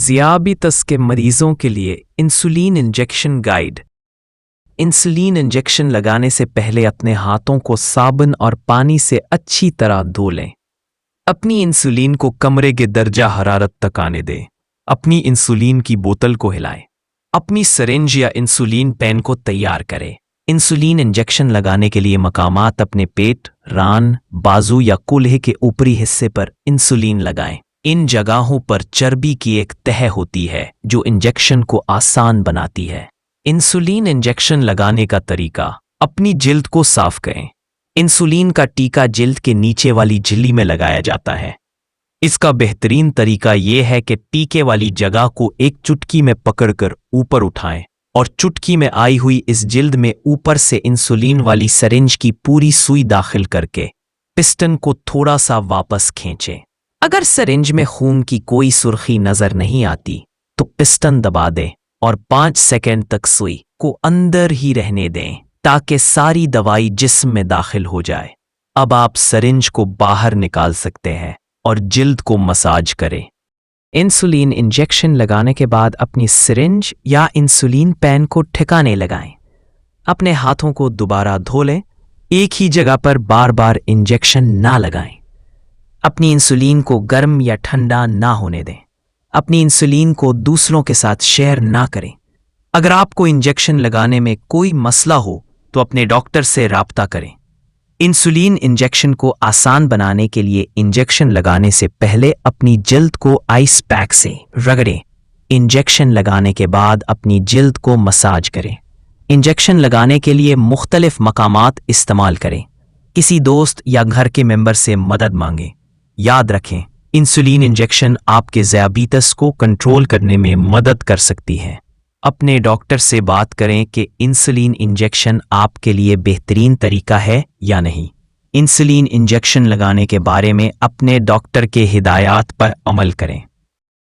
ذیابیطس کے مریضوں کے لیے insulin injection guide. Insulin injection لگانے سے پہلے اپنے ہاتھوں کو صابن اور پانی سے اچھی طرح دھو لیں۔ اپنی انسولین کو کمرے کے درجہ حرارت تک آنے دیں۔ اپنی انسولین کی بوتل کو ہلائیں۔ اپنی سرنج یا انسولین پین کو تیار کریں۔ انسولین انجیکشن لگانے کے لیے مقامات اپنے پیٹ، ران، بازو یا کولہے کے اوپری حصے پر انسولین لگائیں۔ ان جگہوں پر چربی کی ایک تہہ ہوتی ہے جو انجیکشن کو آسان بناتی ہے۔ انسولین انجیکشن لگانے کا طریقہ: اپنی جلد کو صاف کریں۔ انسولین کا ٹیکا جلد کے نیچے والی جھلی میں لگایا جاتا ہے۔ اس کا بہترین طریقہ یہ ہے کہ ٹیکے والی جگہ کو ایک چٹکی میں پکڑ کر اوپر اٹھائیں اور چٹکی میں آئی ہوئی اس جلد میں اوپر سے انسولین والی سرنج کی پوری سوئی داخل کر کے پسٹن کو تھوڑا سا واپس کھینچیں۔ اگر سرنج میں خون کی کوئی سرخی نظر نہیں آتی تو پسٹن دبا دیں اور 5 سیکنڈ تک سوئی کو اندر ہی رہنے دیں تاکہ ساری دوائی جسم میں داخل ہو جائے۔ اب آپ سرنج کو باہر نکال سکتے ہیں اور جلد کو مساج کریں۔ انسولین انجیکشن لگانے کے بعد اپنی سرنج یا انسولین پین کو ٹھکانے لگائیں۔ اپنے ہاتھوں کو دوبارہ دھو لیں۔ ایک ہی جگہ پر بار بار انجیکشن نہ لگائیں۔ اپنی انسولین کو گرم یا ٹھنڈا نہ ہونے دیں۔ اپنی انسولین کو دوسروں کے ساتھ شیئر نہ کریں۔ اگر آپ کو انجیکشن لگانے میں کوئی مسئلہ ہو تو اپنے ڈاکٹر سے رابطہ کریں۔ انسولین انجیکشن کو آسان بنانے کے لیے انجیکشن لگانے سے پہلے اپنی جلد کو آئس پیک سے رگڑیں۔ انجیکشن لگانے کے بعد اپنی جلد کو مساج کریں۔ انجیکشن لگانے کے لیے مختلف مقامات استعمال کریں۔ کسی دوست یا گھر کے ممبر سے مدد مانگیں۔ یاد رکھیں، انسولین انجیکشن آپ کے ذیابیطس کو کنٹرول کرنے میں مدد کر سکتی ہے۔ اپنے ڈاکٹر سے بات کریں کہ انسولین انجیکشن آپ کے لیے بہترین طریقہ ہے یا نہیں۔ انسولین انجیکشن لگانے کے بارے میں اپنے ڈاکٹر کے ہدایات پر عمل کریں۔